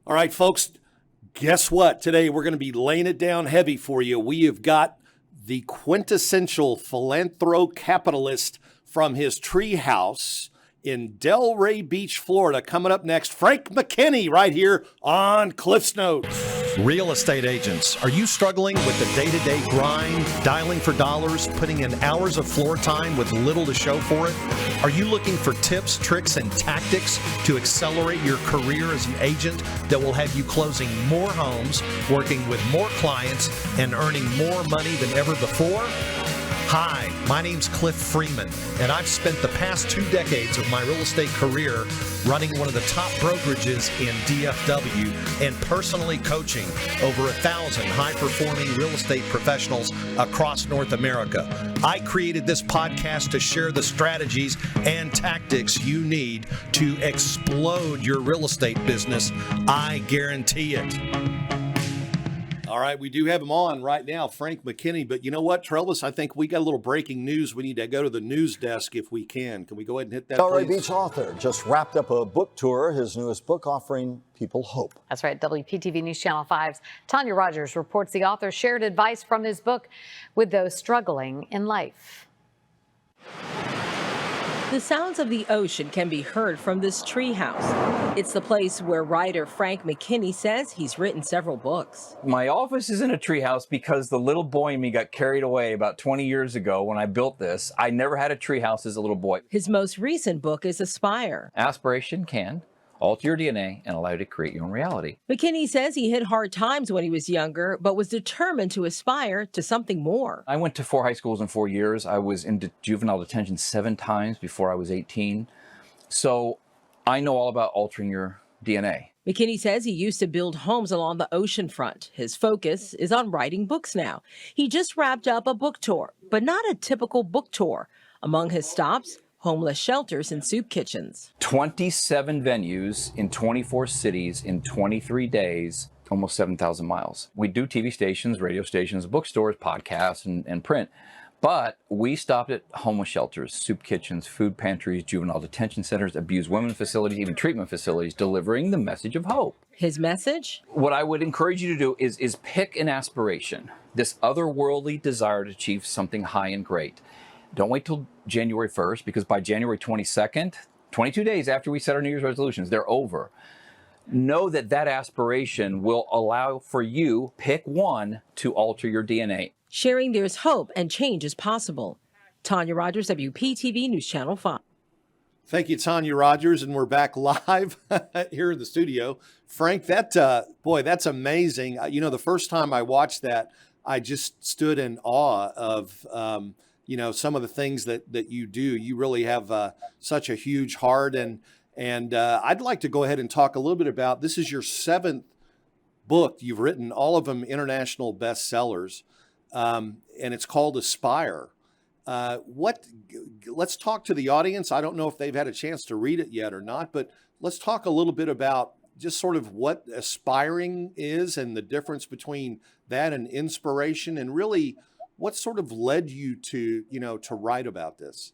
All right, folks, guess what? Today we're going to be laying it down heavy for you. We have got the quintessential philanthro-capitalist from his tree house in Delray Beach, Florida. Coming up next, Frank McKinney right here on Cliff's Notes. Real estate agents, are you struggling with the day-to-day grind, dialing for dollars, putting in hours of floor time with little to show for it? Are you looking for tips, tricks, and tactics to accelerate your career as an agent that will have you closing more homes, working with more clients, and earning more money than ever before? Hi, my name's Cliff Freeman, and I've spent the past 2 decades of my real estate career running one of the top brokerages in DFW and personally coaching over 1,000 high-performing real estate professionals across North America. I created this podcast to share the strategies and tactics you need to explode your real estate business. I guarantee it. All right, we do have him on right now, Frank McKinney. But you know what, Trellis? I think we got a little breaking news. We need to go to the news desk if we can. Can we go ahead and hit that, Delray please? Beach author just wrapped up a book tour, his newest book offering people hope. That's right. WPTV News Channel 5's Tanya Rogers reports the author shared advice from his book with those struggling in life. The sounds of the ocean can be heard from this treehouse. It's the place where writer Frank McKinney says he's written several books. My office is in a treehouse because the little boy in me got carried away about 20 years ago when I built this. I never had a treehouse as a little boy. His most recent book is Aspire. Aspiration can alter your DNA and allow you to create your own reality. McKinney says he hit hard times when he was younger, but was determined to aspire to something more. I went to 4 high schools in 4 years. I was in juvenile detention 7 times before I was 18. So I know all about altering your DNA. McKinney says he used to build homes along the ocean front. His focus is on writing books now. He just wrapped up a book tour, but not a typical book tour. Among his stops, homeless shelters and soup kitchens. 27 venues in 24 cities in 23 days, almost 7,000 miles. We do TV stations, radio stations, bookstores, podcasts, and print. But we stopped at homeless shelters, soup kitchens, food pantries, juvenile detention centers, abused women facilities, even treatment facilities, delivering the message of hope. His message? What I would encourage you to do is pick an aspiration, this otherworldly desire to achieve something high and great. Don't wait till January 1st, because by January 22nd, 22 days after we set our New Year's resolutions, they're over. Know that that aspiration will allow for you, pick one, to alter your DNA. Sharing there's hope and change is possible. Tanya Rogers, WPTV News Channel 5. Thank you, Tanya Rogers, and we're back live here in the studio. Frank, that's amazing. You know, the first time I watched that, I just stood in awe of some of the things that you do. You really have such a huge heart, and I'd like to go ahead and talk a little bit about, this is your 7th book you've written, all of them international bestsellers, and it's called Aspire. Let's talk to the audience. I don't know if they've had a chance to read it yet or not, but let's talk a little bit about just sort of what aspiring is and the difference between that and inspiration, and really what sort of led you to write about this?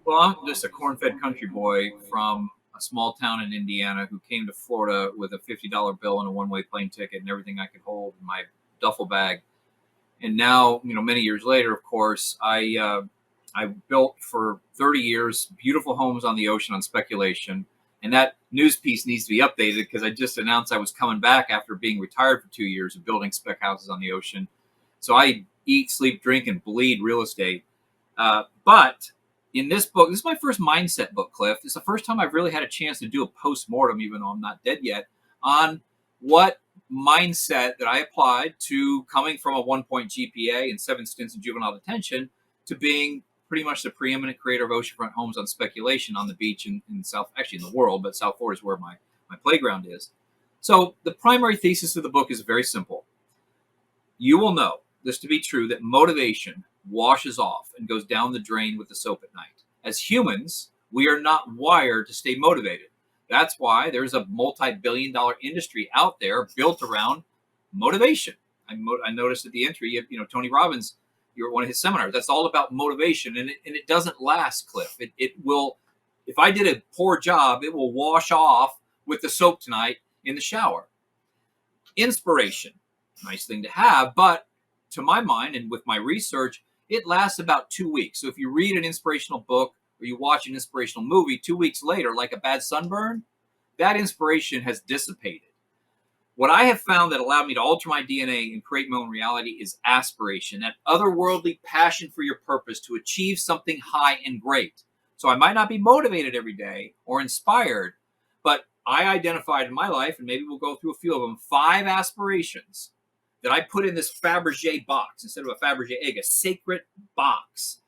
Well, I'm just a corn-fed country boy from a small town in Indiana who came to Florida with a $50 bill and a one-way plane ticket and everything I could hold in my duffel bag. And now, many years later, of course, I built for 30 years beautiful homes on the ocean on speculation. And that news piece needs to be updated because I just announced I was coming back after being retired for 2 years of building spec houses on the ocean. So I eat, sleep, drink, and bleed real estate. But in this book, this is my first mindset book, Cliff. It's the first time I've really had a chance to do a post-mortem, even though I'm not dead yet, on what mindset that I applied to coming from a 1-point GPA and 7 stints in juvenile detention to being pretty much the preeminent creator of oceanfront homes on speculation on the beach in South, actually in the world, but South Florida is where my playground is. So the primary thesis of the book is very simple. You will know this to be true, that motivation washes off and goes down the drain with the soap at night. As humans, we are not wired to stay motivated. That's why there's a multi-billion-dollar industry out there built around motivation. I noticed at the entry, Tony Robbins, you're at one of his seminars. That's all about motivation, and it doesn't last, Cliff. It will, if I did a poor job, it will wash off with the soap tonight in the shower. Inspiration, nice thing to have, but to my mind and with my research, it lasts about 2 weeks. So if you read an inspirational book or you watch an inspirational movie, 2 weeks later, like a bad sunburn, that inspiration has dissipated. What I have found that allowed me to alter my DNA and create my own reality is aspiration, that otherworldly passion for your purpose to achieve something high and great. So I might not be motivated every day or inspired, but I identified in my life, and maybe we'll go through a few of them, 5 aspirations that I put in this Fabergé box instead of a Fabergé egg, a sacred box.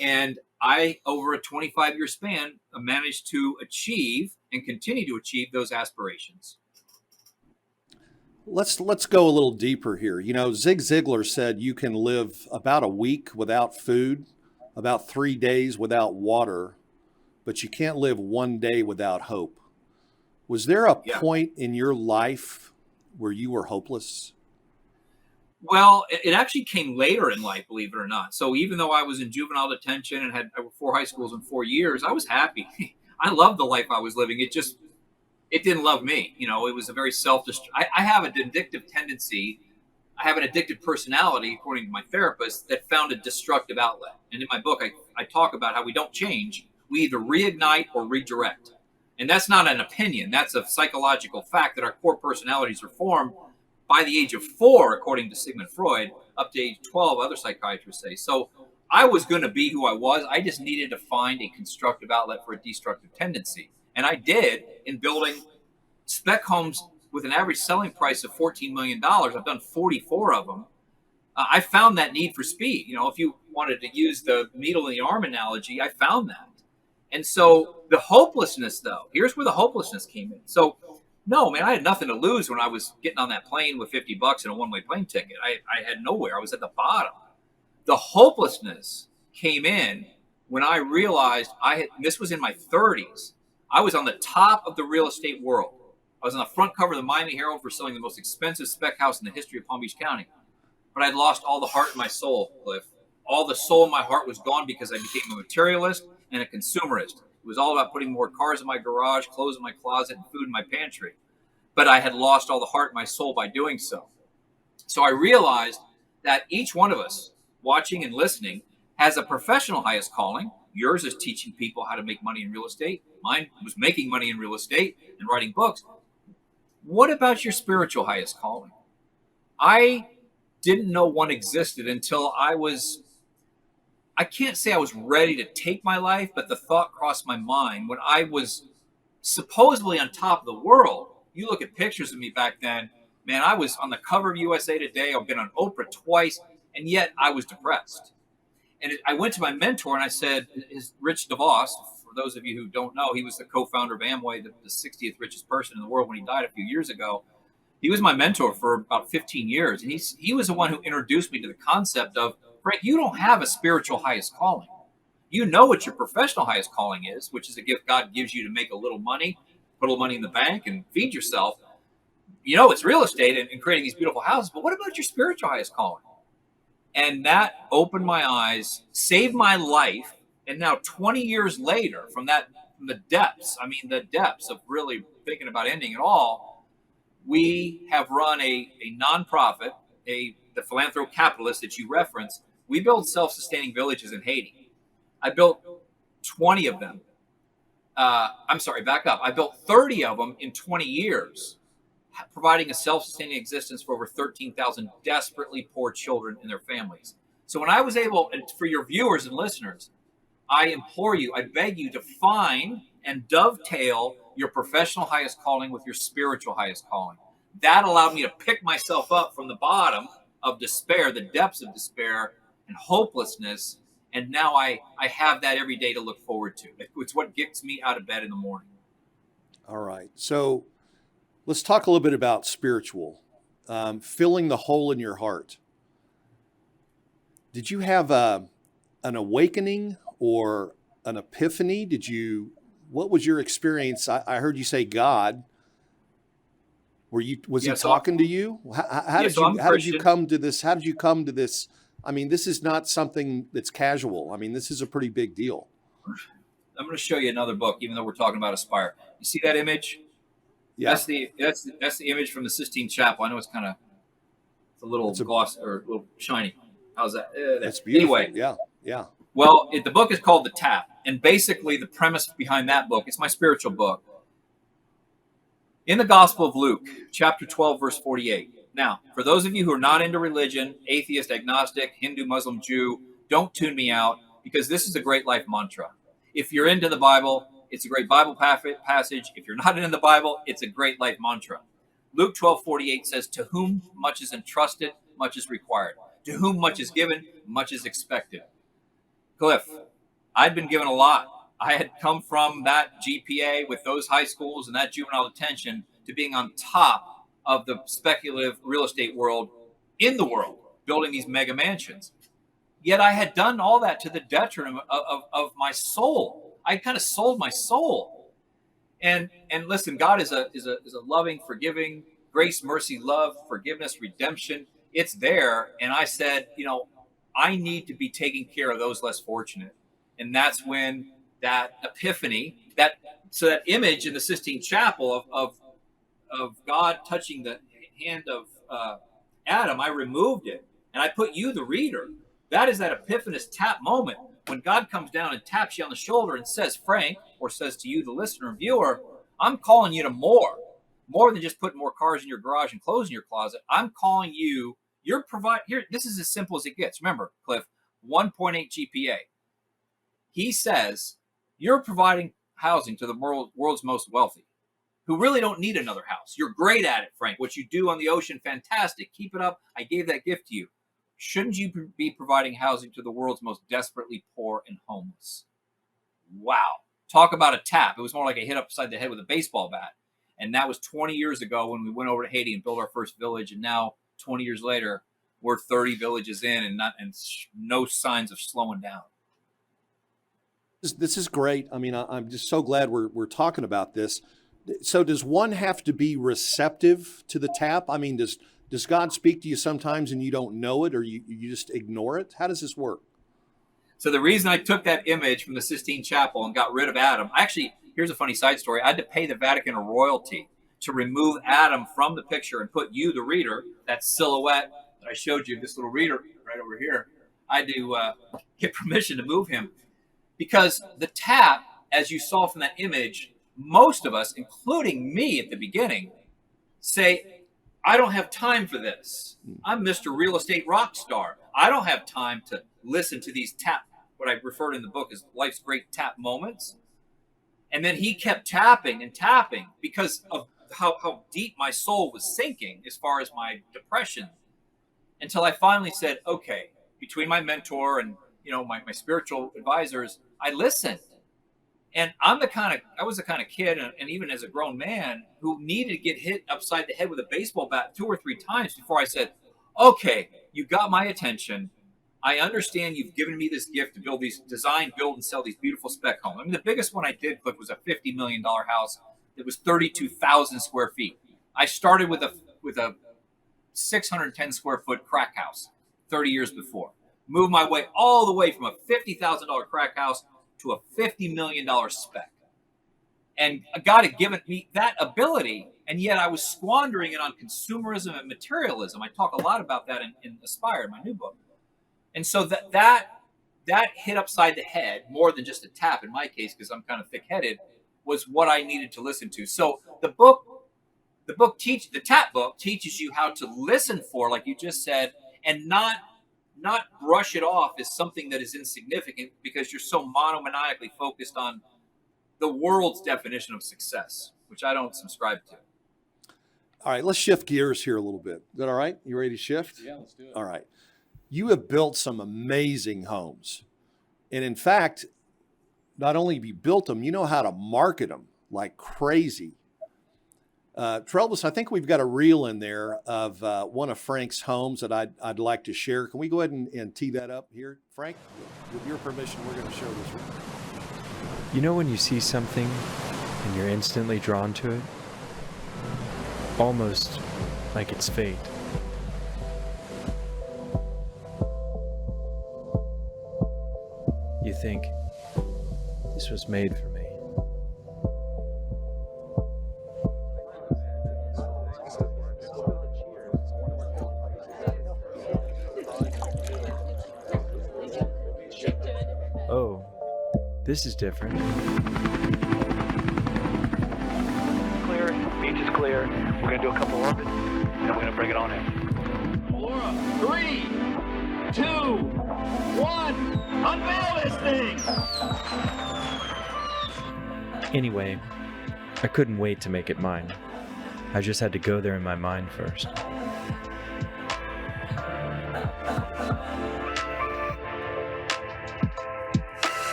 And I, over a 25-year span, managed to achieve and continue to achieve those aspirations. Let's go a little deeper here. You know, Zig Ziglar said you can live about a week without food, about 3 days without water, but you can't live 1 day without hope. Was there a point in your life where you were hopeless? Well, it actually came later in life, believe it or not. So even though I was in juvenile detention and had 4 high schools in 4 years, I was happy. I loved the life I was living. It didn't love me. You know, it was a very I have an addictive tendency. I have an addictive personality, according to my therapist, that found a destructive outlet. And in my book, I talk about how we don't change. We either reignite or redirect. And that's not an opinion. That's a psychological fact that our core personalities are formed by the age of 4, according to Sigmund Freud, up to age 12, other psychiatrists say. So I was going to be who I was. I just needed to find a constructive outlet for a destructive tendency. And I did in building spec homes with an average selling price of $14 million. I've done 44 of them. I found that need for speed. You know, if you wanted to use the needle in the arm analogy, I found that. And so the hopelessness, though, here's where the hopelessness came in. So, no, man, I had nothing to lose when I was getting on that plane with $50 and a one-way plane ticket. I had nowhere. I was at the bottom. The hopelessness came in when I realized this was in my 30s. I was on the top of the real estate world. I was on the front cover of the Miami Herald for selling the most expensive spec house in the history of Palm Beach County. But I'd lost all the heart in my soul, Cliff. All the soul in my heart was gone because I became a materialist and a consumerist. It was all about putting more cars in my garage, clothes in my closet, and food in my pantry. But I had lost all the heart in my soul by doing so. So I realized that each one of us, watching and listening, has a professional highest calling. Yours is teaching people how to make money in real estate. Mine was making money in real estate and writing books. What about your spiritual highest calling? I didn't know one existed until I can't say I was ready to take my life, but the thought crossed my mind when I was supposedly on top of the world. You look at pictures of me back then, man, I was on the cover of USA Today. I've been on Oprah twice, and yet I was depressed. And I went to my mentor and I said, Rich DeVos, for those of you who don't know, he was the co-founder of Amway, the 60th richest person in the world when he died a few years ago. He was my mentor for about 15 years. And he was the one who introduced me to the concept of, Frank, you don't have a spiritual highest calling. You know what your professional highest calling is, which is a gift God gives you to make a little money, put a little money in the bank and feed yourself. You know, it's real estate and creating these beautiful houses. But what about your spiritual highest calling? And that opened my eyes, saved my life. And now 20 years later, from the depths of really thinking about ending it all, we have run a nonprofit, the philanthro-capitalist that you referenced. We build self-sustaining villages in Haiti. I built 20 of them. Back up. I built 30 of them in 20 years, providing a self-sustaining existence for over 13,000 desperately poor children and their families. So when I was able, and for your viewers and listeners, I implore you, I beg you to find and dovetail your professional highest calling with your spiritual highest calling. That allowed me to pick myself up from the bottom of despair, the depths of despair and hopelessness. And now I have that every day to look forward to. It's what gets me out of bed in the morning. All right. So let's talk a little bit about spiritual, filling the hole in your heart. Did you have an awakening or an epiphany? What was your experience? I heard you say God. Was he talking to you? How did you come to this? How did you come to this? I mean, this is not something that's casual. I mean, this is a pretty big deal. I'm going to show you another book, even though we're talking about Aspire. You see that image? Yeah. That's the image from the Sistine Chapel. I know it's a little gloss or a little shiny. How's that? That's beautiful. Anyway, Yeah. Yeah. well, the book is called The Tap, and basically the premise behind that book, it's my spiritual book. In the Gospel of Luke, chapter 12, verse 48. Now, for those of you who are not into religion, atheist, agnostic, Hindu, Muslim, Jew, don't tune me out, because this is a great life mantra. If you're into the Bible, it's a great Bible passage. If you're not into the Bible, it's a great life mantra. Luke 12:48 says, to whom much is entrusted, much is required. To whom much is given, much is expected. Cliff, I'd been given a lot. I had come from that GPA with those high schools and that juvenile detention to being on top of the speculative real estate world in the world, building these mega mansions. Yet I had done all that to the detriment of my soul. I kind of sold my soul. And listen, God is a loving, forgiving, grace, mercy, love, forgiveness, redemption. It's there. And I said, I need to be taking care of those less fortunate. And that's when that epiphany, that image in the Sistine Chapel of God touching the hand of Adam, I removed it and I put you, the reader. That is that epiphanous tap moment when God comes down and taps you on the shoulder and says, Frank, or says to you, the listener and viewer, I'm calling you to more than just putting more cars in your garage and clothes in your closet. I'm calling you, here. This is as simple as it gets. Remember, Cliff, 1.8 GPA. He says, you're providing housing to the world's most wealthy, who really don't need another house. You're great at it, Frank. What you do on the ocean, fantastic. Keep it up. I gave that gift to you. Shouldn't you be providing housing to the world's most desperately poor and homeless? Wow. Talk about a tap. It was more like a hit upside the head with a baseball bat. And that was 20 years ago when we went over to Haiti and built our first village. And now, 20 years later, we're 30 villages in and no signs of slowing down. This is great. I mean, I'm just so glad we're talking about this. So does one have to be receptive to the tap? I mean, does God speak to you sometimes and you don't know it, or you just ignore it? How does this work? So the reason I took that image from the Sistine Chapel and got rid of Adam, here's a funny side story. I had to pay the Vatican a royalty to remove Adam from the picture and put you, the reader, that silhouette that I showed you, this little reader right over here. I had to get permission to move him. Because the tap, as you saw from that image, most of us, including me at the beginning, say, I don't have time for this. I'm Mr. Real Estate rock star. I don't have time to listen to these tap, what I referred in the book as life's great tap moments. And then he kept tapping and tapping because of how deep my soul was sinking as far as my depression, until I finally said, okay, between my mentor and my spiritual advisors, I listened. And I was the kind of kid, and even as a grown man, who needed to get hit upside the head with a baseball bat 2 or 3 times before I said, okay, you got my attention. I understand you've given me this gift to design, build, and sell these beautiful spec homes. I mean, the biggest one I did, Cliff, was a $50 million house that was 32,000 square feet. I started with a 610 square foot crack house 30 years before. Moved my way all the way from a $50,000 crack house to a $50 million spec. And God had given me that ability, and yet I was squandering it on consumerism and materialism. I talk a lot about that in Aspire, my new book. And so that hit upside the head, more than just a tap in my case, because I'm kind of thick-headed, was what I needed to listen to. So the tap book teaches you how to listen for, like you just said, and not brush it off as something that is insignificant because you're so monomaniacally focused on the world's definition of success, which I don't subscribe to. All right, let's shift gears here a little bit. Is that all right? You ready to shift? Yeah, let's do it. All right. You have built some amazing homes. And in fact, not only have you built them, you know how to market them like crazy. Trelvis, I think we've got a reel in there of one of Frank's homes that I'd like to share. Can we go ahead and tee that up here? Frank, with your permission, we're going to show this reel. You know when you see something and you're instantly drawn to it? Almost like it's fate. You think, this was made for me. This is different. Clear. Beach is clear. We're going to do a couple orbits, and we're going to bring it on in. 4, 3, 2, 1. Unveil this thing! Anyway, I couldn't wait to make it mine. I just had to go there in my mind first.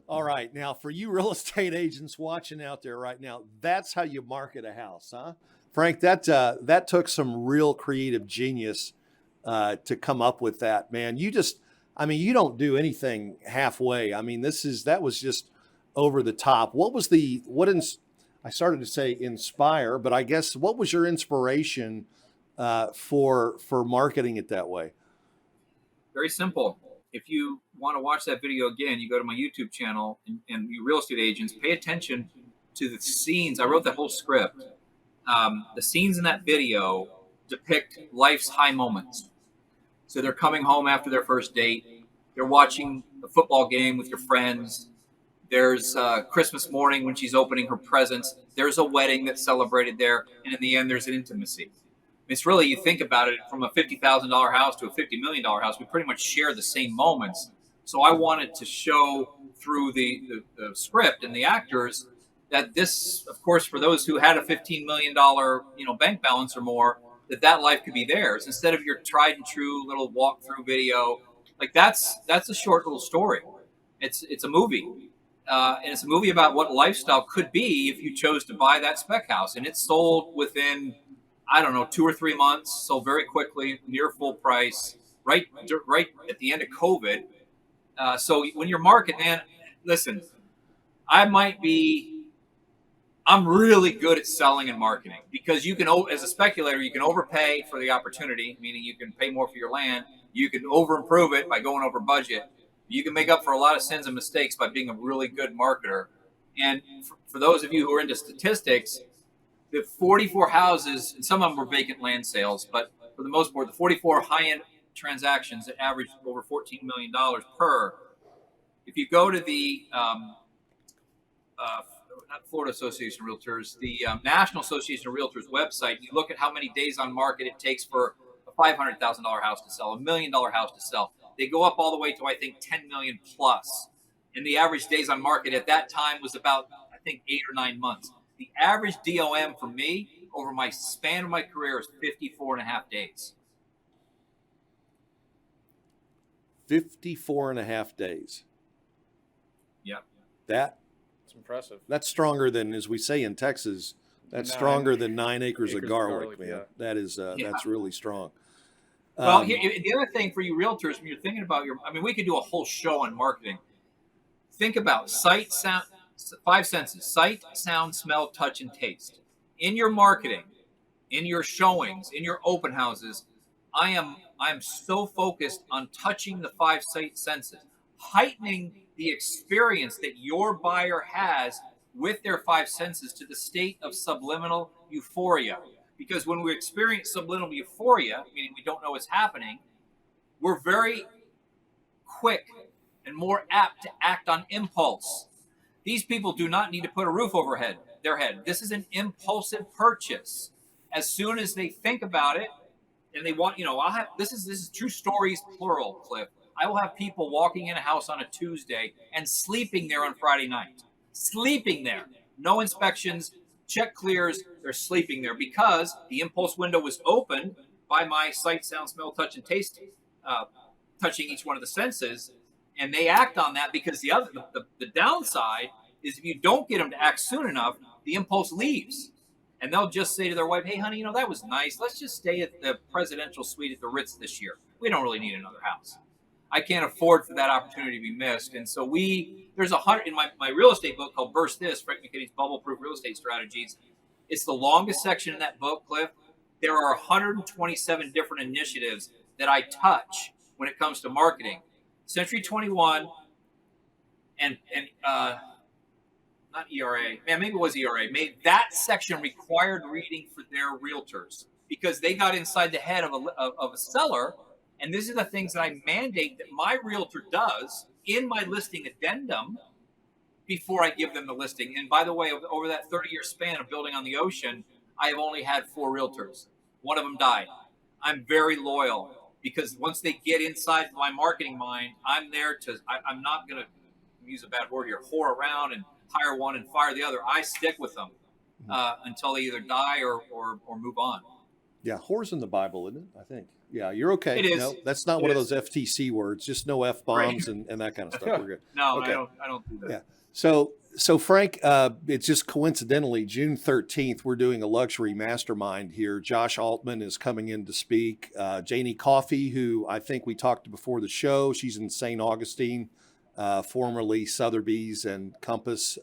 All right. Now, for you real estate agents watching out there right now, that's how you market a house, huh? Frank, that took some real creative genius to come up with that, man. You don't do anything halfway. I mean, that was just over the top. I started to say inspire, but I guess what was your inspiration for marketing it that way? Very simple. If you want to watch that video again, you go to my YouTube channel, and you real estate agents, pay attention to the scenes. I wrote that whole script. The scenes in that video depict life's high moments. So they're coming home after their first date. They're watching a football game with your friends. There's Christmas morning when she's opening her presents. There's a wedding that's celebrated there. And in the end, there's an intimacy. It's really, you think about it, from a $50,000 house to a $50 million house, we pretty much share the same moments. So I wanted to show through the script and the actors that this, of course, for those who had a $15 million bank balance or more, that life could be theirs instead of your tried and true little walkthrough video. Like that's a short little story. It's a movie. And it's a movie about what lifestyle could be if you chose to buy that spec house. And it sold within, 2 or 3 months, sold very quickly, near full price, right at the end of COVID. So when you're marketing, man, listen, I'm really good at selling and marketing, because you can, as a speculator, you can overpay for the opportunity, meaning you can pay more for your land. You can over improve it by going over budget. You can make up for a lot of sins and mistakes by being a really good marketer. And for those of you who are into statistics, the 44 houses, and some of them were vacant land sales, but for the most part, the 44 high-end transactions that averaged over $14 million per. If you go to the not Florida Association of Realtors, the National Association of Realtors website, you look at how many days on market it takes for a $500,000 house to sell, $1 million house to sell. They go up all the way to, I think, 10 million plus. And the average days on market at that time was about, I think, 8 or 9 months. The average DOM for me over my span of my career is 54 and a half days. 54 and a half days. Yep. That's impressive. That's stronger than, as we say in Texas, that's stronger than 9 acres of garlic, man. Yeah. That is, that's really strong. Well, the other thing for you realtors, when you're thinking about we could do a whole show on marketing. Think about sight, sound, 5 senses: sight, sound, smell, touch, and taste. In your marketing, in your showings, in your open houses, I am so focused on touching the 5 sight senses, heightening the experience that your buyer has with their 5 senses to the state of subliminal euphoria. Because when we experience subliminal euphoria, meaning we don't know what's happening, we're very quick and more apt to act on impulse. These people do not need to put a roof over their head. This is an impulsive purchase. As soon as they think about it, and they want, this is true stories, plural, Cliff. I will have people walking in a house on a Tuesday and sleeping there on Friday night. Sleeping there. No inspections, check clears, they're sleeping there because the impulse window was opened by my sight, sound, smell, touch, and taste, touching each one of the senses. And they act on that because the downside is if you don't get them to act soon enough, the impulse leaves. And they'll just say to their wife, hey, honey, that was nice. Let's just stay at the presidential suite at the Ritz this year. We don't really need another house. I can't afford for that opportunity to be missed. And so there's 100 in my real estate book called Burst This, Frank McKinney's Bubble-Proof Real Estate Strategies. It's the longest section in that book, Cliff. There are 127 different initiatives that I touch when it comes to marketing. Century 21 and not ERA, maybe it was ERA, made that section required reading for their realtors because they got inside the head of a seller. And these are the things that I mandate that my realtor does in my listing addendum before I give them the listing. And by the way, over that 30-year span of building on the ocean, I have only had 4 realtors. One of them died. I'm very loyal because once they get inside my marketing mind, I'm there I'm not going to use a bad word here, whore around and hire one and fire the other. I stick with them until they either die or move on. Yeah, whore's in the Bible, isn't it? I think. Yeah, you're okay. It is. No, that's not one of those FTC words. Just no F-bombs and that kind of stuff. We're good. No, okay. I don't do that. Yeah. So Frank, it's just coincidentally June 13th, we're doing a luxury mastermind here. Josh Altman is coming in to speak. Janie Coffey, who I think we talked to before the show, she's in St. Augustine, formerly Sotheby's and Compass.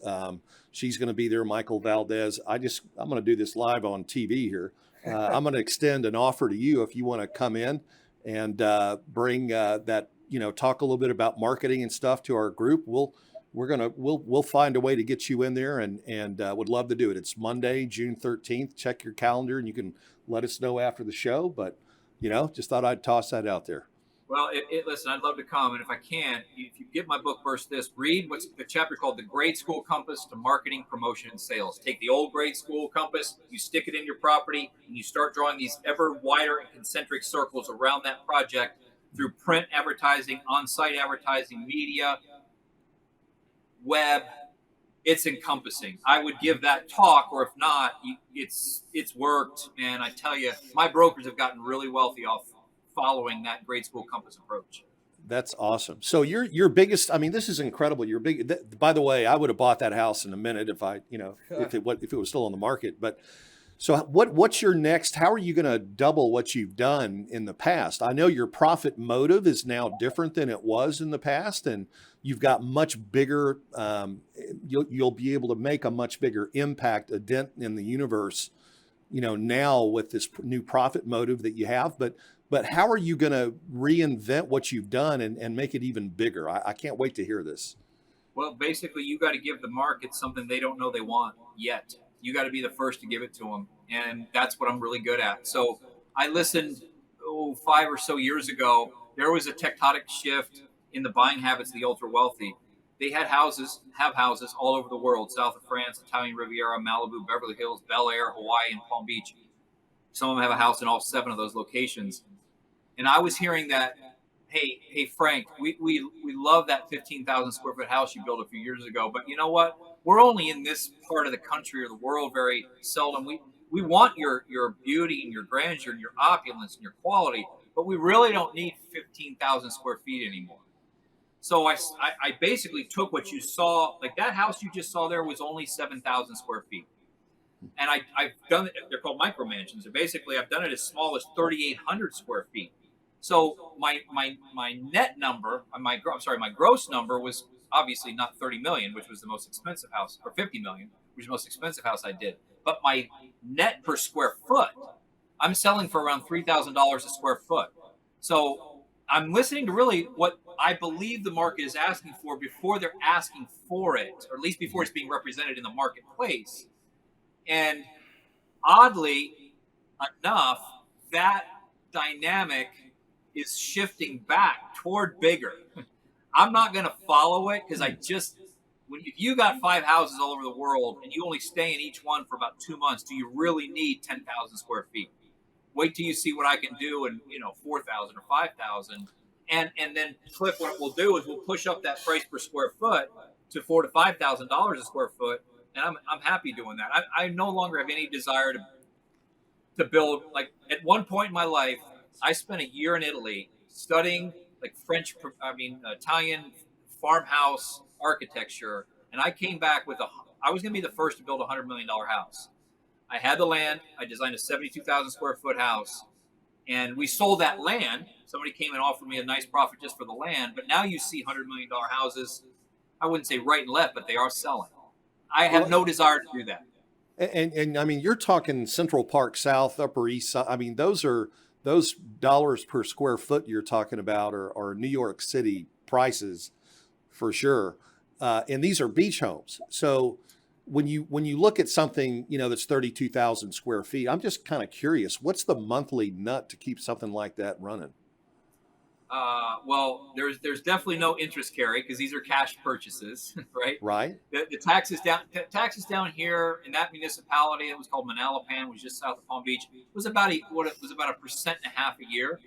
She's going to be there. Michael Valdez. I'm going to do this live on TV here. I'm going to extend an offer to you if you want to come in and bring that, talk a little bit about marketing and stuff to our group. We'll find a way to get you in there and would love to do it. It's Monday, June 13th. Check your calendar and you can let us know after the show. But, just thought I'd toss that out there. Well, listen, I'd love to come. And if I can, if you get my book, Burst This, read what's the chapter called The Grade School Compass to Marketing, Promotion, and Sales. Take the old grade school compass, you stick it in your property, and you start drawing these ever wider and concentric circles around that project through print advertising, on-site advertising, media, web. It's encompassing. I would give that talk, or if not, it's worked. And I tell you, my brokers have gotten really wealthy off following that grade school compass approach. That's awesome. So your biggest, this is incredible. Your big, by the way, I would have bought that house in a minute if I, if it was still on the market. But So what's your next? How are you going to double what you've done in the past? I know your profit motive is now different than it was in the past, and you've got much bigger. You'll be able to make a much bigger impact, a dent in the universe, now with this new profit motive that you have. But how are you going to reinvent what you've done and make it even bigger? I can't wait to hear this. Well, basically, you got to give the market something they don't know they want yet. You got to be the first to give it to them. And that's what I'm really good at. So I listened 5 or so years ago. There was a tectonic shift in the buying habits of the ultra wealthy. They have houses all over the world, south of France, Italian Riviera, Malibu, Beverly Hills, Bel Air, Hawaii, and Palm Beach. Some of them have a house in all 7 of those locations. And I was hearing that, hey, Frank, we love that 15,000 square foot house you built a few years ago. But you know what? We're only in this part of the country or the world very seldom. We want your beauty and your grandeur and your opulence and your quality, but we really don't need 15,000 square feet anymore. So I basically took what you saw, like that house you just saw there was only 7,000 square feet. And I've done it, they're called micro mansions. And basically I've done it as small as 3,800 square feet. So my net number, my gross number was obviously not 30 million, which was the most expensive house, or 50 million, which was the most expensive house I did. But my net per square foot, I'm selling for around $3,000 a square foot. So I'm listening to really what I believe the market is asking for before they're asking for it, or at least before it's being represented in the marketplace. And oddly enough, that dynamic is shifting back toward bigger. I'm not going to follow it because if you got 5 houses all over the world and you only stay in each one for about 2 months, do you really need 10,000 square feet? Wait till you see what I can do in 4,000 or 5,000, and then flip. What we'll do is we'll push up that price per square foot to $4,000 to $5,000 a square foot, and I'm happy doing that. I no longer have any desire to build. Like at one point in my life, I spent a year in Italy studying like Italian farmhouse architecture. And I came back I was going to be the first to build a $100 million house. I had the land. I designed a 72,000 square foot house, and we sold that land. Somebody came and offered me a nice profit just for the land. But now you see $100 million houses. I wouldn't say right and left, but they are selling. I have no desire to do that. And I mean, you're talking Central Park South, Upper East Side. I mean, those dollars per square foot you're talking about are New York City prices for sure. And these are beach homes. So when you look at something, that's 32,000 square feet, I'm just kind of curious, what's the monthly nut to keep something like that running? Well, there's definitely no interest carry because these are cash purchases, right? Right. The taxes down here in that municipality, it was called Manalapan, was just south of Palm Beach. It was about 1.5% a year.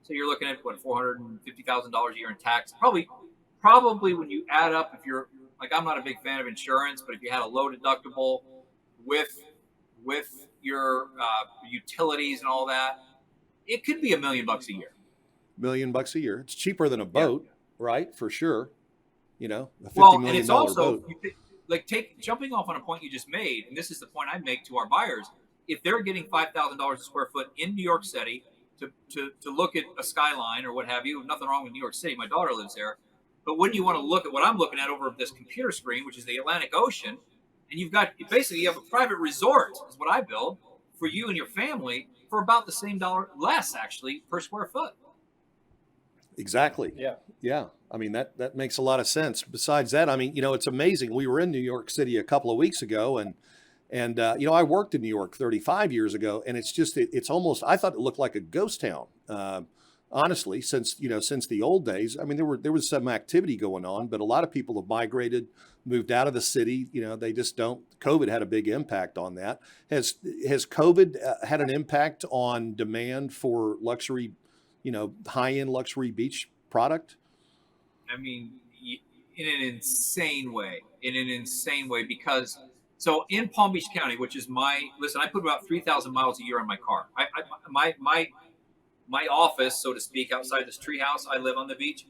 So you're looking at $450,000 a year in tax. Probably when you add up, if you're like, I'm not a big fan of insurance, but if you had a low deductible with your utilities and all that, it could be $1 million a year. $1 million a year. It's cheaper than a boat, right? For sure. A $50 million and it's also boat. Jumping off on a point you just made, and this is the point I make to our buyers. If they're getting $5,000 a square foot in New York City to look at a skyline or what have you, nothing wrong with New York City. My daughter lives there. But when you want to look at what I'm looking at over this computer screen, which is the Atlantic Ocean, and you have a private resort, is what I build for you and your family for about the same dollar, less actually, per square foot. Exactly. Yeah. I mean, that makes a lot of sense. Besides that, I mean, it's amazing. We were in New York City a couple of weeks ago, and I worked in New York 35 years ago, and it's almost, I thought it looked like a ghost town. Honestly, since the old days. I mean, there was some activity going on, but a lot of people have migrated, moved out of the city. They just don't. COVID had a big impact on that. Has COVID had an impact on demand for luxury, high-end luxury beach product? I mean, in an insane way, because so in Palm Beach County, which is I put about 3,000 miles a year on my car. My office, so to speak, outside this treehouse, I live on the beach,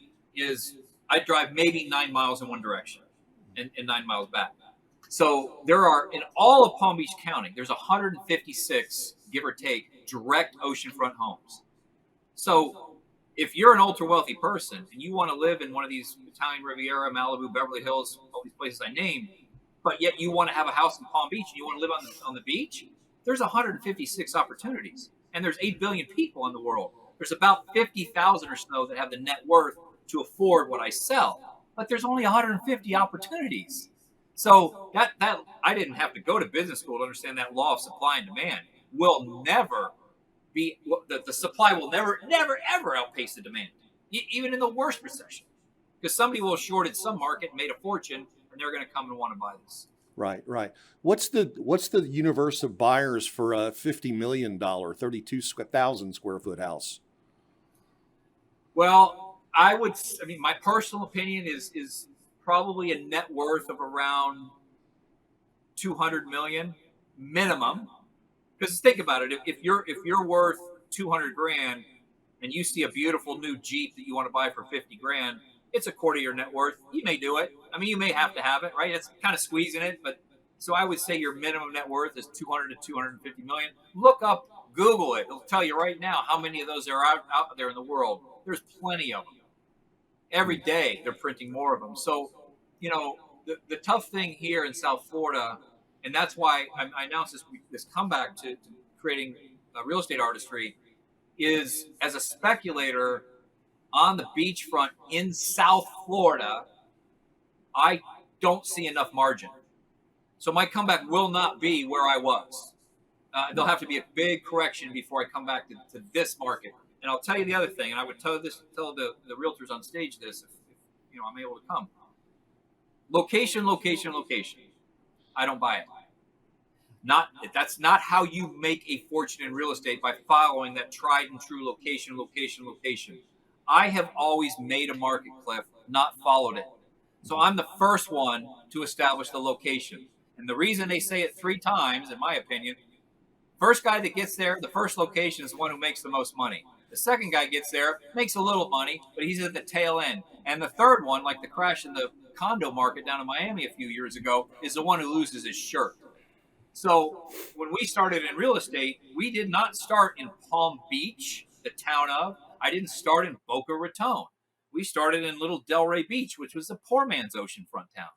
I drive maybe 9 miles in one direction and 9 miles back. So there are, in all of Palm Beach County, there's 156, give or take, direct oceanfront homes. So if you're an ultra wealthy person and you want to live in one of these Italian Riviera, Malibu, Beverly Hills, all these places I named, but yet you want to have a house in Palm Beach and you want to live on the beach, there's 156 opportunities. And there's 8 billion people in the world. There's about 50,000 or so that have the net worth to afford what I sell. But there's only 150 opportunities. So that I didn't have to go to business school to understand that law of supply and demand will never be, the supply will never, ever outpace the demand, even in the worst recession. Because somebody will have shorted some market, made a fortune, and they're going to come and want to buy this. Right, right. What's the universe of buyers for a $50 million, 32,000 square foot house? Well, my personal opinion is probably a net worth of around 200 million minimum. Because think about it, if you're worth 200 grand and you see a beautiful new Jeep that you want to buy for 50 grand, it's a quarter of your net worth. You may do it. I mean, you may have to have it, right? It's kind of squeezing it, but so I would say your minimum net worth is 200 to 250 million. Look up, Google it. It'll tell you right now how many of those are out there in the world. There's plenty of them. Every day they're printing more of them. So, the tough thing here in South Florida, and that's why I announced this comeback to creating real estate artistry, is as a speculator on the beachfront in South Florida, I don't see enough margin. So my comeback will not be where I was. There'll have to be a big correction before I come back to this market. And I'll tell you the other thing, and I would tell the realtors on stage this if I'm able to come. Location, location, location. I don't buy it. That's not how you make a fortune in real estate, by following that tried and true location, location, location. I have always made a market, Cliff, not followed it. So I'm the first one to establish the location. And the reason they say it 3 times, in my opinion, first guy that gets there, the first location is the one who makes the most money. The second guy gets there, makes a little money, but he's at the tail end. And the third one, like the crash in the condo market down in Miami a few years ago, is the one who loses his shirt. So when we started in real estate, we did not start in Palm Beach, the town of. I didn't start in Boca Raton. We started in Little Delray Beach, which was a poor man's oceanfront town.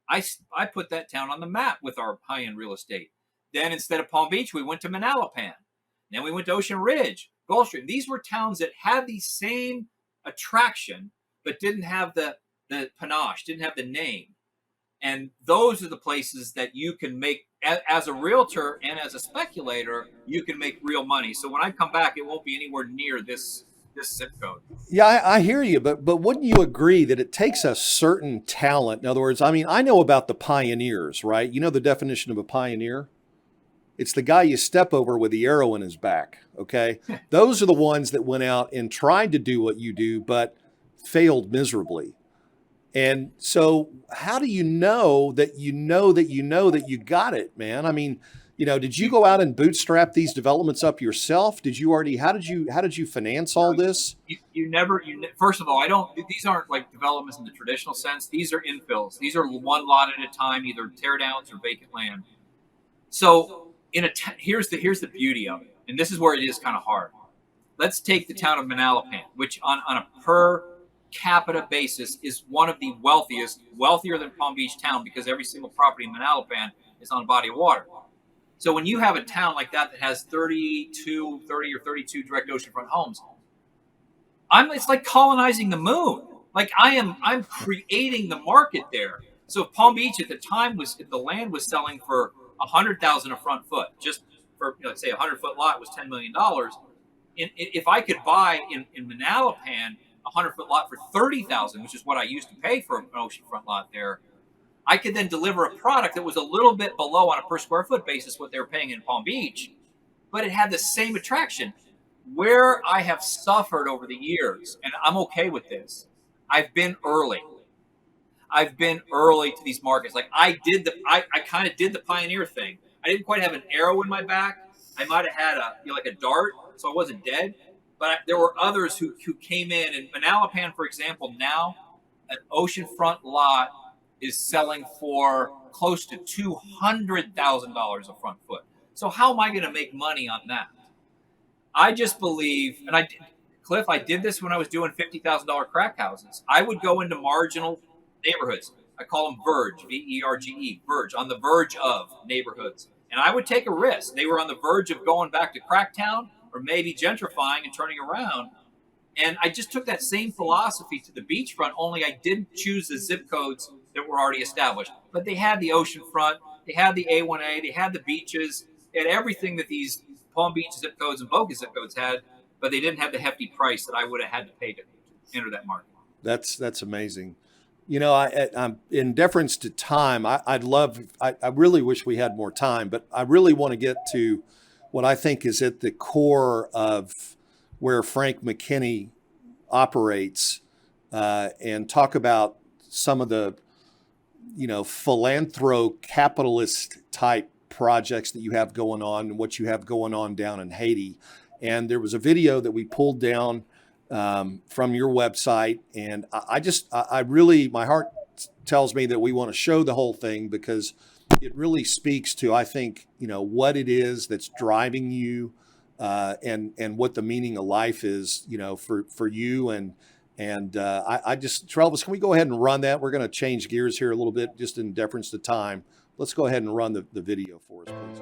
I put that town on the map with our high-end real estate. Then instead of Palm Beach, we went to Manalapan. Then we went to Ocean Ridge, Gulfstream. These were towns that had the same attraction, but didn't have the panache, didn't have the name. And those are the places that you can make, as a realtor and as a speculator, you can make real money. So when I come back, it won't be anywhere near this zip code. Yeah, I hear you, but wouldn't you agree that it takes a certain talent? In other words, I know about the pioneers, right? You know the definition of a pioneer? It's the guy you step over with the arrow in his back, okay? Those are the ones that went out and tried to do what you do, but failed miserably. And so how do you know that you got it, man? I mean, did you go out and bootstrap these developments up yourself? How did you finance all this? First of all, these aren't like developments in the traditional sense. These are infills. These are one lot at a time, either tear downs or vacant land. So here's the beauty of it. And this is where it is kind of hard. Let's take the town of Manalapan, which on a per capita basis is one of the wealthier than Palm Beach town, because every single property in Manalapan is on a body of water. So when you have a town like that has 30 or 32 direct oceanfront homes, it's like colonizing the moon. Like I'm creating the market there. So Palm Beach at the time the land was selling for $100,000 a front foot, just for let's say a 100-foot lot was $10 million. If I could buy in Manalapan a 100-foot lot for $30,000, which is what I used to pay for an oceanfront lot there, I could then deliver a product that was a little bit below on a per square foot basis what they were paying in Palm Beach, but it had the same attraction. Where I have suffered over the years, and I'm okay with this, I've been early to these markets. Like I kind of did the pioneer thing. I didn't quite have an arrow in my back. I might have had like a dart, so I wasn't dead. But there were others who came in. And Manalapan, for example, now an oceanfront lot is selling for close to $200,000 a front foot. So how am I going to make money on that? I just believe, and Cliff, I did this when I was doing $50,000 crack houses. I would go into marginal neighborhoods. I call them verge, V-E-R-G-E, verge, on the verge of neighborhoods. And I would take a risk. They were on the verge of going back to Cracktown or maybe gentrifying and turning around. And I just took that same philosophy to the beachfront, only I didn't choose the zip codes that were already established. But they had the ocean front, they had the A1A, they had the beaches, they had everything that these Palm Beach zip codes and Boca zip codes had, but they didn't have the hefty price that I would have had to pay to enter that market. That's amazing. You know, I'm in deference to time. I really wish we had more time, but I really want to get to what I think is at the core of where Frank McKinney operates, and talk about some of the, philanthro-capitalist type projects that you have going on and what you have going on down in Haiti. And there was a video that we pulled down from your website. And I really, my heart tells me that we want to show the whole thing because it really speaks to, I think, what it is that's driving you, and what the meaning of life is, for you. And Travis, can we go ahead and run that? We're going to change gears here a little bit, just in deference to time. Let's go ahead and run the video for us, please.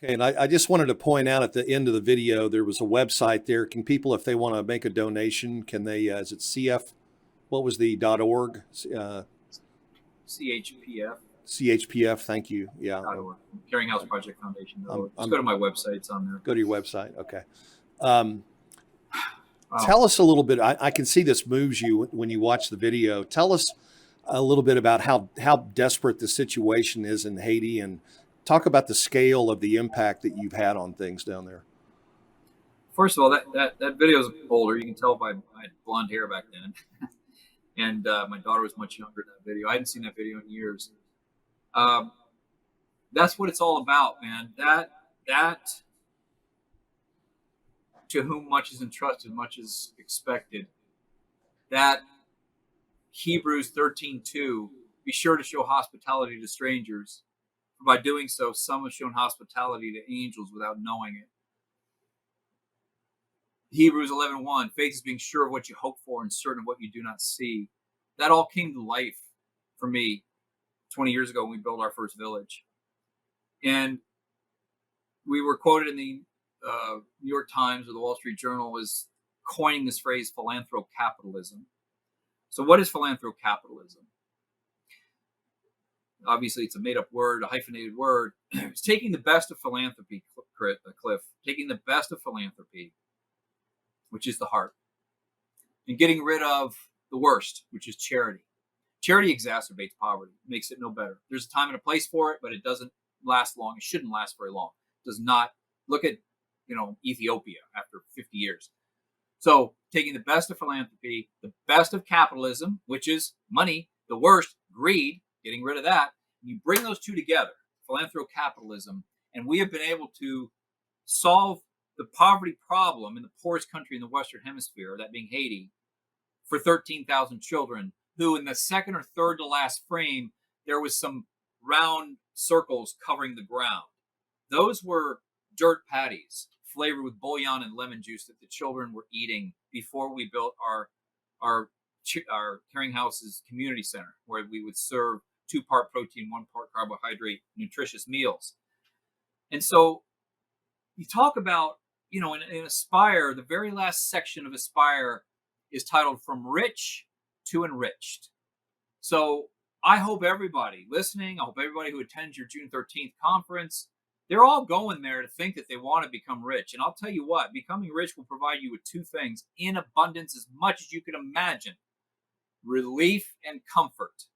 Okay, and I just wanted to point out at the end of the video, there was a website there. Can people, if they want to make a donation, can they, is it CF, what was the .org? CHPF. CHPF, thank you. Yeah. Caring House Project Foundation. Just go to my website, it's on there. Go to your website, okay. Tell us a little bit, I can see this moves you when you watch the video. Tell us a little bit about how desperate the situation is in Haiti, and talk about the scale of the impact that you've had on things down there. First of all, that video is older. You can tell by I had blonde hair back then. And my daughter was much younger in that video. I hadn't seen that video in years. That's what it's all about, man. That to whom much is entrusted, much is expected. That Hebrews 13:2, be sure to show hospitality to strangers. For by doing so, some have shown hospitality to angels without knowing it. Hebrews 11:1, faith is being sure of what you hope for and certain of what you do not see. That all came to life for me 20 years ago when we built our first village. And we were quoted in the New York Times or the Wall Street Journal as coining this phrase, philanthro-capitalism. So what is philanthro-capitalism? Obviously, it's a made-up word, a hyphenated word. It's taking the best of philanthropy, Cliff, taking the best of philanthropy, which is the heart, and getting rid of the worst, which is charity. Charity exacerbates poverty, makes it no better. There's a time and a place for it, but it doesn't last long. It shouldn't last very long. It does not. Look at, Ethiopia after 50 years. So taking the best of philanthropy, the best of capitalism, which is money, the worst, greed, getting rid of that. You bring those two together, philanthro-capitalism, and we have been able to solve the poverty problem in the poorest country in the Western Hemisphere, that being Haiti, for 13,000 children who, in the second or third to last frame, there was some round circles covering the ground. Those were dirt patties flavored with bouillon and lemon juice that the children were eating before we built our Caring House's community center, where we would serve 2-part protein, 1-part carbohydrate, nutritious meals. And so you talk about, in Aspire, the very last section of Aspire is titled From Rich to Enriched. So I hope everybody listening, I hope everybody who attends your June 13th conference, they're all going there to think that they want to become rich. And I'll tell you what, becoming rich will provide you with two things in abundance, as much as you can imagine: relief and comfort.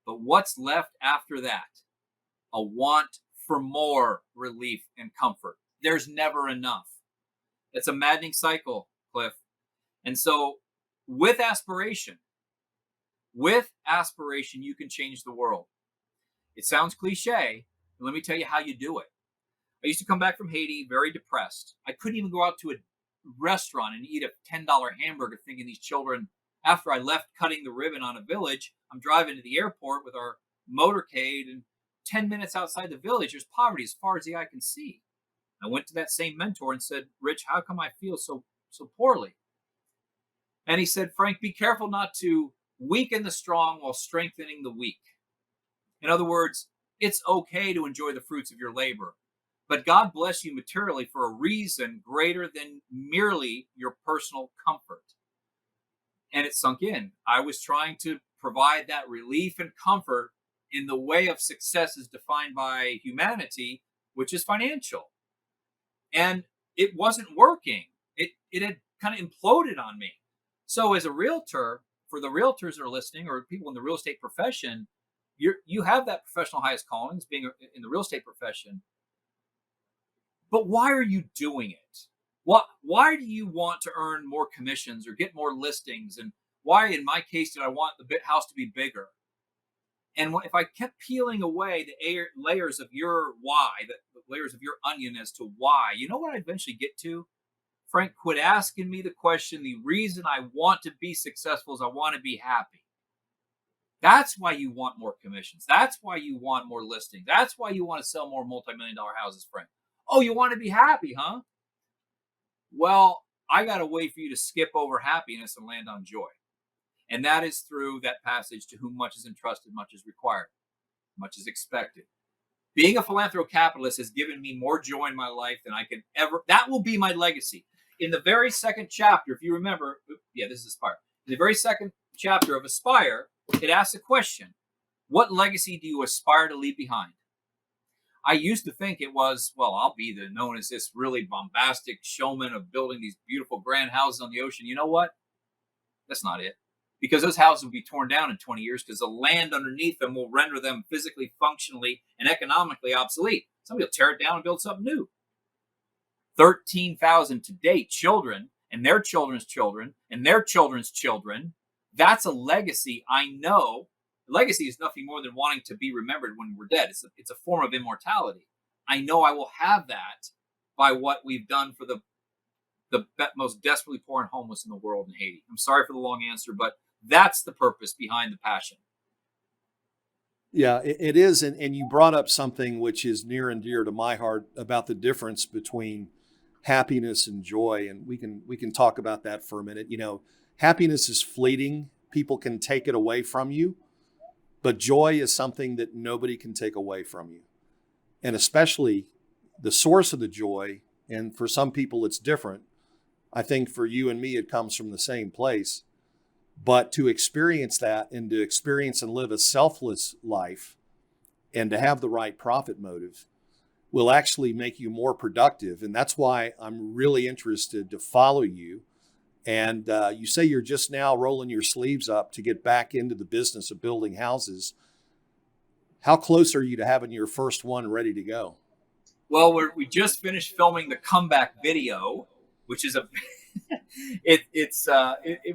But what's left after that? A want for more relief and comfort. There's never enough. It's a maddening cycle, Cliff. And so with aspiration, you can change the world. It sounds cliche, but let me tell you how you do it. I used to come back from Haiti very depressed. I couldn't even go out to a restaurant and eat a $10 hamburger thinking these children, after I left cutting the ribbon on a village, I'm driving to the airport with our motorcade, and 10 minutes outside the village, there's poverty as far as the eye can see. I went to that same mentor and said, Rich, how come I feel so poorly? And he said, Frank, be careful not to weaken the strong while strengthening the weak. In other words, it's okay to enjoy the fruits of your labor, but God bless you materially for a reason greater than merely your personal comfort. And it sunk in. I was trying to provide that relief and comfort in the way of success as defined by humanity, which is financial. And it wasn't working. It had kind of imploded on me. So as a realtor, for the realtors that are listening, or people in the real estate profession, you have that professional highest callings, being in the real estate profession. But why are you doing it? Why do you want to earn more commissions or get more listings? And why, in my case, did I want the house to be bigger? And if I kept peeling away the layers of your why, the layers of your onion as to why, you know what I'd eventually get to? Frank, quit asking me the question. The reason I want to be successful is I want to be happy. That's why you want more commissions. That's why you want more listings. That's why you want to sell more multi-million-dollar houses, Frank. Oh, you want to be happy, huh? Well, I got a way for you to skip over happiness and land on joy. And that is through that passage, to whom much is entrusted, much is required, much is expected. Being a philanthro-capitalist has given me more joy in my life than I could ever. That will be my legacy. In the very second chapter, if you remember, this is Aspire. In the very second chapter of Aspire, it asks a question: what legacy do you aspire to leave behind? I used to think it was, well, I'll be known as this really bombastic showman of building these beautiful grand houses on the ocean. You know what? That's not it. Because those houses will be torn down in 20 years because the land underneath them will render them physically, functionally, and economically obsolete. Somebody will tear it down and build something new. 13,000 to date children and their children's children and their children's children. That's a legacy. I know legacy is nothing more than wanting to be remembered when we're dead. It's a form of immortality. I know I will have that by what we've done for the most desperately poor and homeless in the world in Haiti. I'm sorry for the long answer, but that's the purpose behind the passion. Yeah, it is. And you brought up something which is near and dear to my heart about the difference between happiness and joy. And we can talk about that for a minute. You know, happiness is fleeting. People can take it away from you, but joy is something that nobody can take away from you. And especially the source of the joy. And for some people, it's different. I think for you and me, it comes from the same place. But to experience that and to experience and live a selfless life and to have the right profit motive will actually make you more productive. And that's why I'm really interested to follow you. And you say you're just now rolling your sleeves up to get back into the business of building houses. How close are you to having your first one ready to go? Well, we just finished filming the comeback video, which is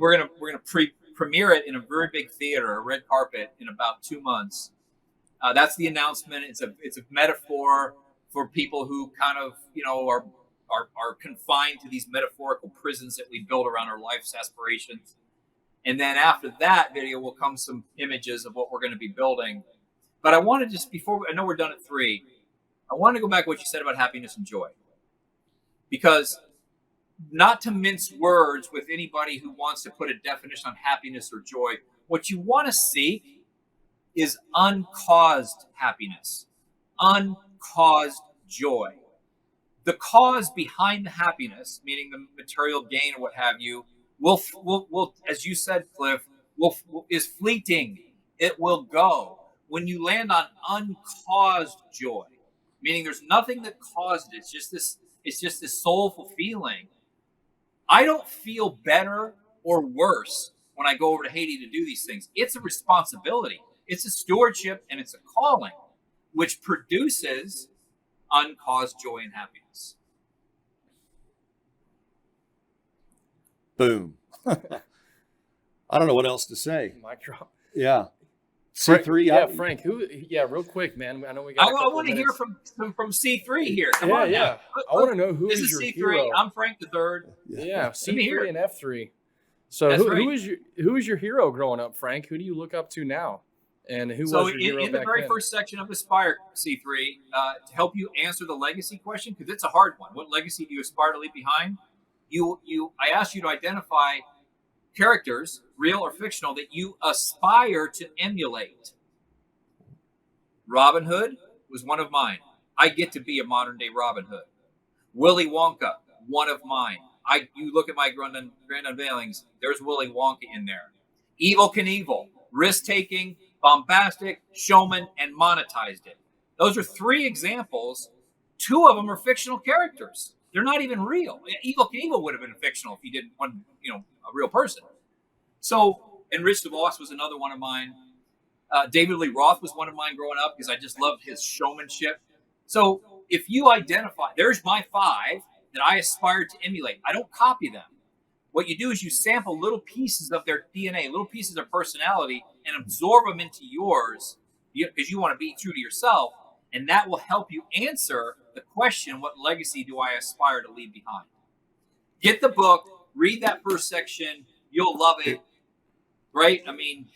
we're gonna premiere it in a very big theater, a red carpet, in about 2 months. That's the announcement. It's a metaphor for people who kind of are confined to these metaphorical prisons that we build around our life's aspirations. And then after that video will come some images of what we're going to be building. But I want to just, I know we're done at 3. I want to go back to what you said about happiness and joy, because not to mince words with anybody who wants to put a definition on happiness or joy, what you want to seek is uncaused happiness, uncaused joy. The cause behind the happiness, meaning the material gain or what have you, will as you said, Cliff, is fleeting. It will go. When you land on uncaused joy, meaning there's nothing that caused it, it's just this soulful feeling. I don't feel better or worse when I go over to Haiti to do these things. It's a responsibility. It's a stewardship, and it's a calling, which produces uncaused joy and happiness. Boom. I don't know what else to say. Mic drop. Yeah. C3. Yeah, Frank. Real quick, man. I know we got. I want to hear from C3 here. Come on. Yeah. I want to know who this is is your C3. hero. I'm Frank the Third. Yeah, C3 and F3. So who is your hero growing up, Frank? Who do you look up to now? And who was your hero in the back very then? first section of Aspire, C3, to help you answer the legacy question, because it's a hard one. What legacy do you aspire to leave behind? I asked you to identify characters, real or fictional, that you aspire to emulate. Robin Hood was one of mine. I get to be a modern day Robin Hood. Willy Wonka, one of mine. You look at my grand unveilings, there's Willy Wonka in there. Evel Knievel, risk-taking, bombastic, showman, and monetized it. Those are 3 examples. 2 of them are fictional characters. They're not even real. Evel Knievel would have been fictional if he didn't want, a real person. So, and Rich DeVos was another one of mine. David Lee Roth was one of mine growing up because I just loved his showmanship. So if you identify, there's my 5 that I aspire to emulate. I don't copy them. What you do is you sample little pieces of their DNA, little pieces of personality, and absorb them into yours because you want to be true to yourself. And that will help you answer the question, what legacy do I aspire to leave behind? Get the book, read that first section. You'll love it. Right? I mean,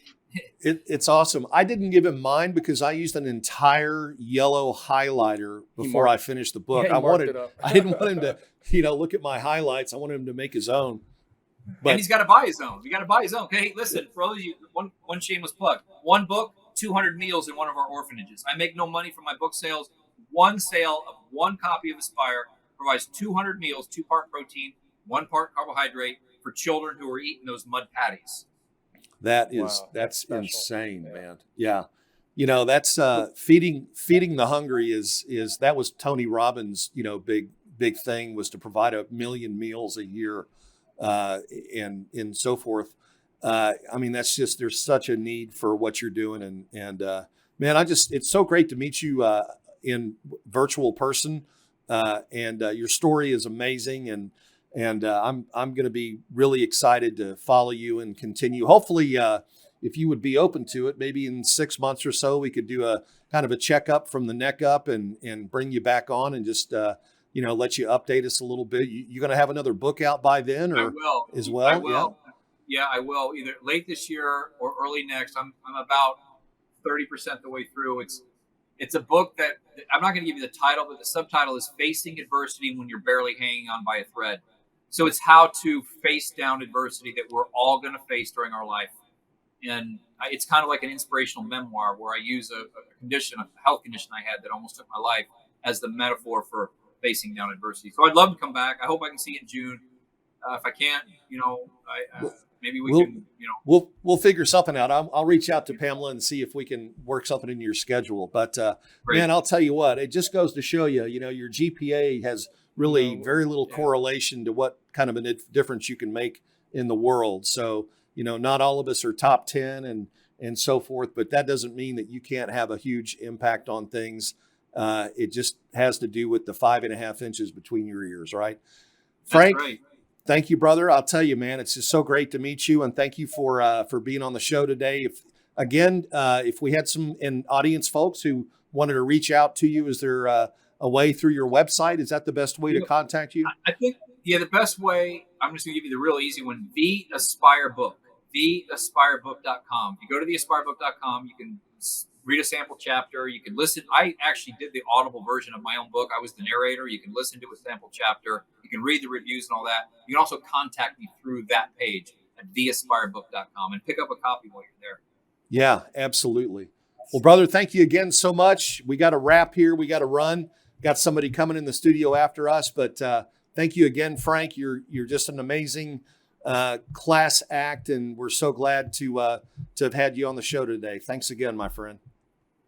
it's awesome. I didn't give him mine because I used an entire yellow highlighter before I finished the book. Yeah, I didn't want him to, look at my highlights. I wanted him to make his own. But and he's got to buy his own. You got to buy his own. Okay, listen, for all of you, one shameless plug. 1 book, 200 meals in one of our orphanages. I make no money from my book sales. One sale of one copy of Aspire provides 200 meals, 2 part protein, 1 part carbohydrate for children who are eating those mud patties. That's insane, man. Yeah. You know, that's feeding the hungry is that was Tony Robbins, you know, big thing was to provide 1 million meals a year, and so forth. I mean, that's just, there's such a need for what you're doing. And man, it's so great to meet you in virtual person. And your story is amazing. And I'm going to be really excited to follow you and continue. Hopefully, if you would be open to it, maybe in 6 months or so, we could do a kind of a checkup from the neck up and bring you back on and just, you know, let you update us a little bit. You're going to have another book out by then, or I will. as well? I will. Yeah, I will. Either late this year or early next. I'm about 30% the way through. It's a book that I'm not going to give you the title, but the subtitle is Facing Adversity When You're Barely Hanging On by a Thread. So it's how to face down adversity that we're all going to face during our life. And it's kind of like an inspirational memoir where I use a health condition I had that almost took my life as the metaphor for facing down adversity. So I'd love to come back. I hope I can see you in June. If I can't, you know, maybe we'll can, you know. We'll figure something out. I'll reach out to Pamela and see if we can work something into your schedule. But man, I'll tell you what, it just goes to show you, you know, your GPA has really very little correlation to what kind of a difference you can make in the world. So, you know, not all of us are top 10 and so forth, but that doesn't mean that you can't have a huge impact on things. It just has to do with the 5.5 inches between your ears, right? Frank, thank you, brother. I'll tell you, man, it's just so great to meet you. And thank you for being on the show today. If we had some audience folks who wanted to reach out to you, is there a way through your website? Is that the best way to contact you? I think, the best way, I'm just going to give you the real easy one, The Aspire Book, theaspirebook.com. If you go to theaspirebook.com, you can read a sample chapter. You can listen. I actually did the audible version of my own book. I was the narrator. You can listen to a sample chapter. You can read the reviews and all that. You can also contact me through that page at theaspirebook.com and pick up a copy while you're there. Yeah, absolutely. Well, brother, thank you again so much. We got to wrap here. We got to run. Got somebody coming in the studio after us, but thank you again, Frank. You're just an amazing class act, and we're so glad to have had you on the show today. Thanks again, my friend.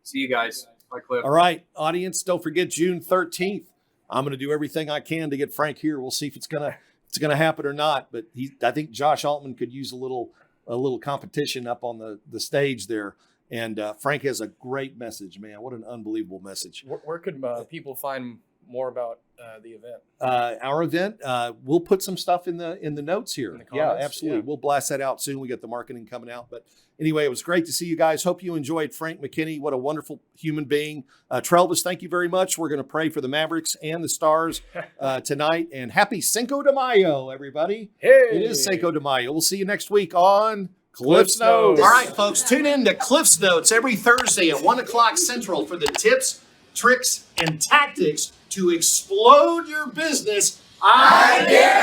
See you guys. Bye, Cliff. All right, audience, don't forget June 13th. I'm going to do everything I can to get Frank here. We'll see if it's gonna happen or not. But I think Josh Altman could use a little competition up on the stage there. And Frank has a great message, man. What an unbelievable message. Where could people find more about the event? Our event, we'll put some stuff in the notes here. Yeah, absolutely. Yeah. We'll blast that out soon. We got the marketing coming out. But anyway, it was great to see you guys. Hope you enjoyed Frank McKinney. What a wonderful human being. Trelvis, thank you very much. We're going to pray for the Mavericks and the Stars tonight. And happy Cinco de Mayo, everybody. Hey! It is Cinco de Mayo. We'll see you next week on Cliff's Notes. All right, folks, tune in to Cliff's Notes every Thursday at 1 o'clock Central for the tips, tricks, and tactics to explode your business. I dare